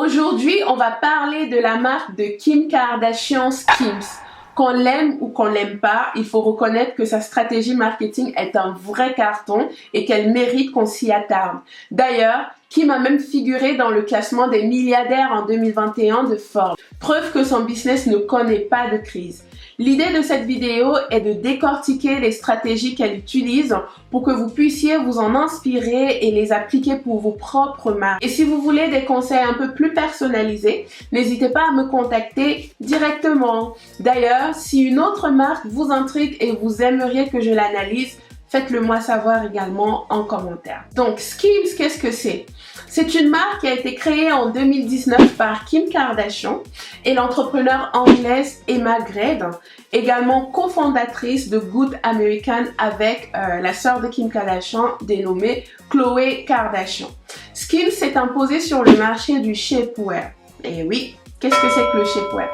Aujourd'hui, on va parler de la marque de Kim Kardashian Skims. Qu'on l'aime ou qu'on l'aime pas, il faut reconnaître que sa stratégie marketing est un vrai carton et qu'elle mérite qu'on s'y attarde. D'ailleurs, Kim a même figuré dans le classement des milliardaires en 2021 de Forbes. Preuve que son business ne connaît pas de crise. L'idée de cette vidéo est de décortiquer les stratégies qu'elle utilise pour que vous puissiez vous en inspirer et les appliquer pour vos propres marques. Et si vous voulez des conseils un peu plus personnalisés, n'hésitez pas à me contacter directement. D'ailleurs, si une autre marque vous intrigue et vous aimeriez que je l'analyse, faites-le moi savoir également en commentaire. Donc, Skims, qu'est-ce que c'est? C'est une marque qui a été créée en 2019 par Kim Kardashian et l'entrepreneur anglaise Emma Grede, également cofondatrice de Good American avec la sœur de Kim Kardashian dénommée Khloé Kardashian. Skims s'est imposé sur le marché du shapewear. Et oui, qu'est-ce que c'est que le shapewear?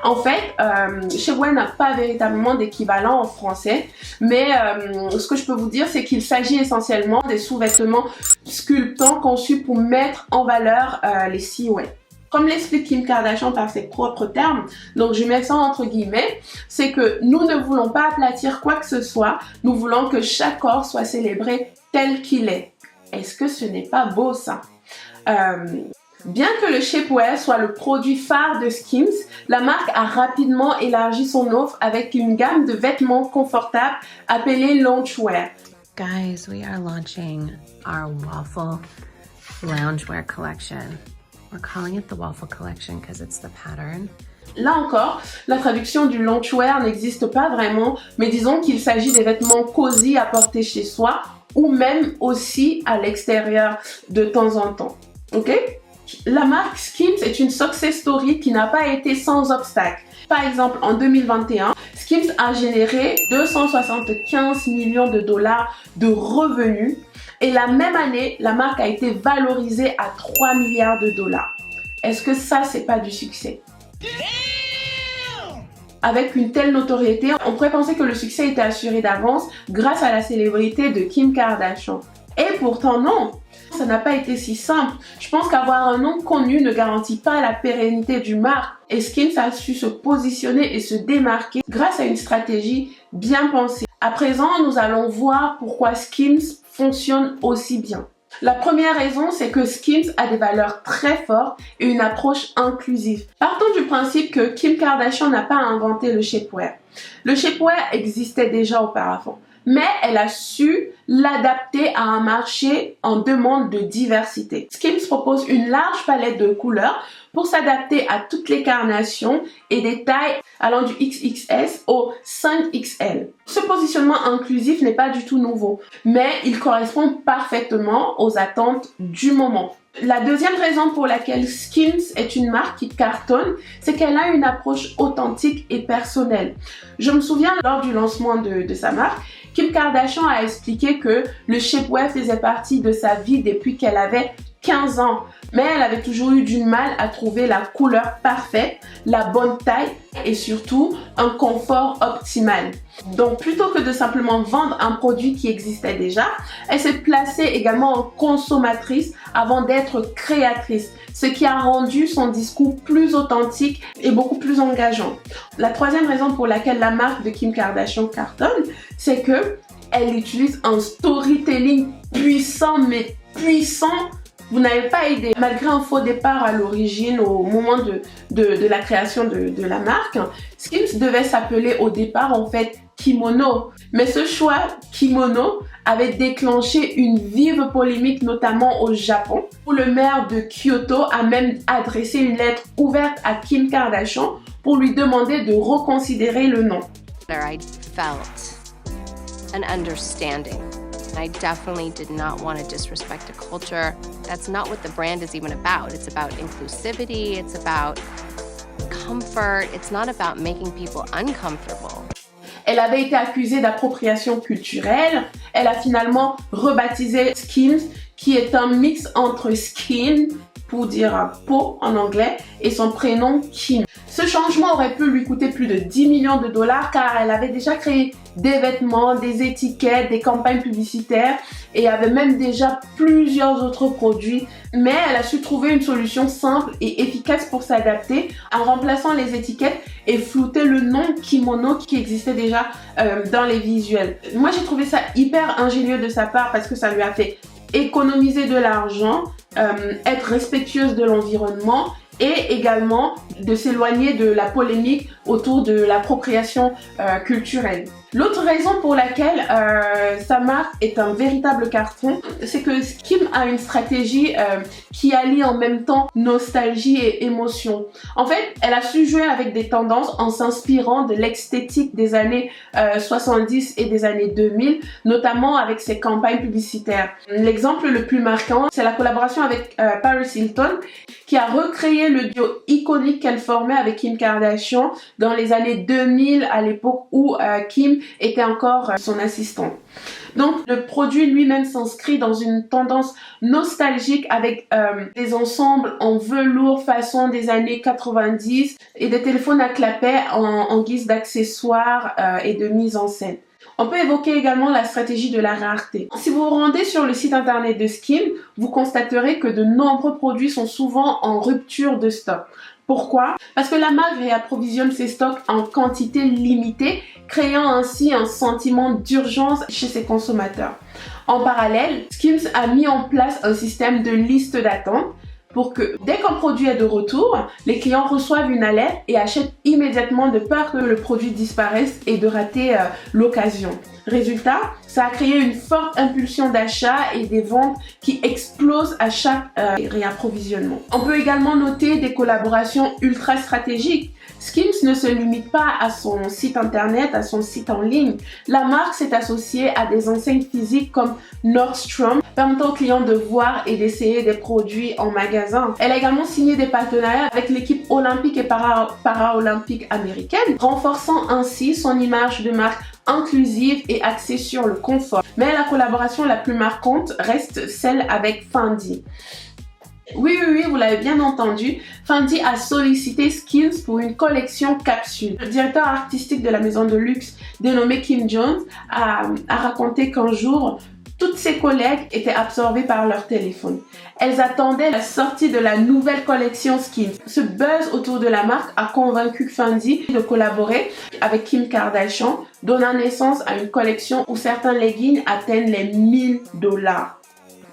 En fait, shapewear n'a pas véritablement d'équivalent en français, mais ce que je peux vous dire, c'est qu'il s'agit essentiellement des sous-vêtements sculptants conçus pour mettre en valeur les silhouettes. Comme l'explique Kim Kardashian par ses propres termes, donc je mets ça entre guillemets, c'est que nous ne voulons pas aplatir quoi que ce soit, nous voulons que chaque corps soit célébré tel qu'il est. Est-ce que ce n'est pas beau ça? Bien que le shapewear soit le produit phare de Skims, la marque a rapidement élargi son offre avec une gamme de vêtements confortables appelée loungewear. Guys, we are launching our waffle loungewear collection. We're calling it the waffle collection because it's the pattern. Là encore, la traduction du loungewear n'existe pas vraiment, mais disons qu'il s'agit des vêtements cosy à porter chez soi ou même aussi à l'extérieur de temps en temps. Ok? La marque Skims est une success story qui n'a pas été sans obstacle. Par exemple, en 2021, Skims a généré 275 millions de dollars de revenus et la même année, la marque a été valorisée à 3 milliards de dollars. Est-ce que ça, c'est pas du succès? Avec une telle notoriété, on pourrait penser que le succès était assuré d'avance grâce à la célébrité de Kim Kardashian. Et pourtant non, ça n'a pas été si simple. Je pense qu'avoir un nom connu ne garantit pas la pérennité d'une marque. Et Skims a su se positionner et se démarquer grâce à une stratégie bien pensée. À présent, nous allons voir pourquoi Skims fonctionne aussi bien. La première raison, c'est que Skims a des valeurs très fortes et une approche inclusive. Partons du principe que Kim Kardashian n'a pas inventé le shapewear. Le shapewear existait déjà auparavant, mais elle a su l'adapter à un marché en demande de diversité. Skims propose une large palette de couleurs pour s'adapter à toutes les carnations et des tailles allant du XXS au 5XL. Ce positionnement inclusif n'est pas du tout nouveau, mais il correspond parfaitement aux attentes du moment. La deuxième raison pour laquelle Skims est une marque qui cartonne, c'est qu'elle a une approche authentique et personnelle. Je me souviens lors du lancement de sa marque, Kim Kardashian a expliqué que le shapewear faisait partie de sa vie depuis qu'elle avait 15 ans, mais elle avait toujours eu du mal à trouver la couleur parfaite, la bonne taille et surtout un confort optimal. Donc plutôt que de simplement vendre un produit qui existait déjà, elle s'est placée également en consommatrice avant d'être créatrice, ce qui a rendu son discours plus authentique et beaucoup plus engageant. La troisième raison pour laquelle la marque de Kim Kardashian cartonne, c'est que elle utilise un storytelling puissant, mais puissant. Vous n'avez pas idée. Malgré un faux départ à l'origine, au moment de la création de la marque, Skims devait s'appeler au départ en fait Kimono. Mais ce choix Kimono avait déclenché une vive polémique, notamment au Japon, où le maire de Kyoto a même adressé une lettre ouverte à Kim Kardashian pour lui demander de reconsidérer le nom. I felt an understanding. I definitely did not want to disrespect a culture. That's not what the brand is even about. It's about inclusivity, it's about comfort, it's not about making people uncomfortable. Elle avait été accusée d'appropriation culturelle. Elle a finalement rebaptisé Skims, qui est un mix entre skin, pour dire peau en anglais, et son prénom Kim. Ce changement aurait pu lui coûter plus de 10 millions de dollars car elle avait déjà créé des vêtements, des étiquettes, des campagnes publicitaires et avait même déjà plusieurs autres produits. Mais elle a su trouver une solution simple et efficace pour s'adapter en remplaçant les étiquettes et flouter le nom kimono qui existait déjà dans les visuels. Moi, j'ai trouvé ça hyper ingénieux de sa part parce que ça lui a fait économiser de l'argent, être respectueuse de l'environnement et également de s'éloigner de la polémique autour de l'appropriation culturelle. L'autre raison pour laquelle sa marque est un véritable carton, c'est que Skims a une stratégie qui allie en même temps nostalgie et émotion. En fait, elle a su jouer avec des tendances en s'inspirant de l'esthétique des années 70 et des années 2000, notamment avec ses campagnes publicitaires. L'exemple le plus marquant, c'est la collaboration avec Paris Hilton, qui a recréé le duo iconique qu'elle formait avec Kim Kardashian dans les années 2000, à l'époque où Kim était encore son assistante. Donc le produit lui-même s'inscrit dans une tendance nostalgique avec des ensembles en velours façon des années 90 et des téléphones à clapet en guise d'accessoires et de mise en scène. On peut évoquer également la stratégie de la rareté. Si vous vous rendez sur le site internet de Skims, vous constaterez que de nombreux produits sont souvent en rupture de stock. Pourquoi? Parce que la marque réapprovisionne ses stocks en quantité limitée, créant ainsi un sentiment d'urgence chez ses consommateurs. En parallèle, Skims a mis en place un système de liste d'attente pour que dès qu'un produit est de retour, les clients reçoivent une alerte et achètent immédiatement de peur que le produit disparaisse et de rater l'occasion. Résultat, ça a créé une forte impulsion d'achat et des ventes qui explosent à chaque réapprovisionnement. On peut également noter des collaborations ultra stratégiques. Skims ne se limite pas à son site internet, à son site en ligne. La marque s'est associée à des enseignes physiques comme Nordstrom, permettant aux clients de voir et d'essayer des produits en magasin. Elle a également signé des partenariats avec l'équipe olympique et para-olympique américaine, renforçant ainsi son image de marque inclusive et axée sur le confort. Mais la collaboration la plus marquante reste celle avec Fendi. Oui, vous l'avez bien entendu, Fendi a sollicité Skims pour une collection capsule. Le directeur artistique de la maison de luxe dénommé Kim Jones a raconté qu'un jour, toutes ses collègues étaient absorbées par leur téléphone. Elles attendaient la sortie de la nouvelle collection Skims. Ce buzz autour de la marque a convaincu Fendi de collaborer avec Kim Kardashian, donnant naissance à une collection où certains leggings atteignent les $1000.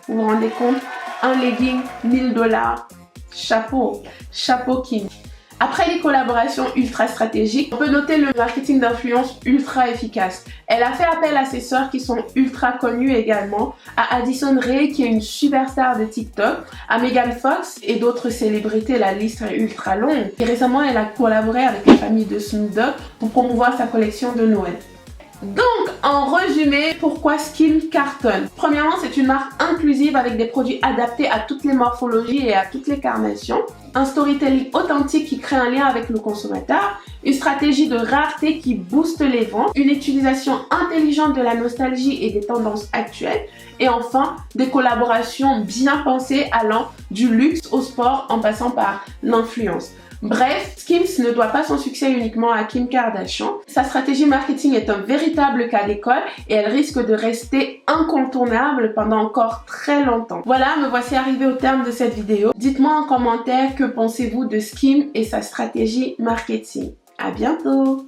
Vous vous rendez compte? Un legging, $1000. Chapeau Kim. Après les collaborations ultra stratégiques, on peut noter le marketing d'influence ultra efficace. Elle a fait appel à ses sœurs qui sont ultra connues également, à Addison Rae qui est une superstar de TikTok, à Megan Fox et d'autres célébrités, la liste est ultra longue. Et récemment, elle a collaboré avec la famille de Snoop Dogg pour promouvoir sa collection de Noël. Donc, en résumé, pourquoi Skims cartonne? Premièrement, c'est une marque inclusive avec des produits adaptés à toutes les morphologies et à toutes les carnations. Un storytelling authentique qui crée un lien avec le consommateur. Une stratégie de rareté qui booste les ventes. Une utilisation intelligente de la nostalgie et des tendances actuelles. Et enfin, des collaborations bien pensées allant du luxe au sport en passant par l'influence. Bref, Skims ne doit pas son succès uniquement à Kim Kardashian. Sa stratégie marketing est un véritable cas d'école et elle risque de rester incontournable pendant encore très longtemps. Voilà, me voici arrivé au terme de cette vidéo. Dites-moi en commentaire que pensez-vous de Skims et sa stratégie marketing. À bientôt!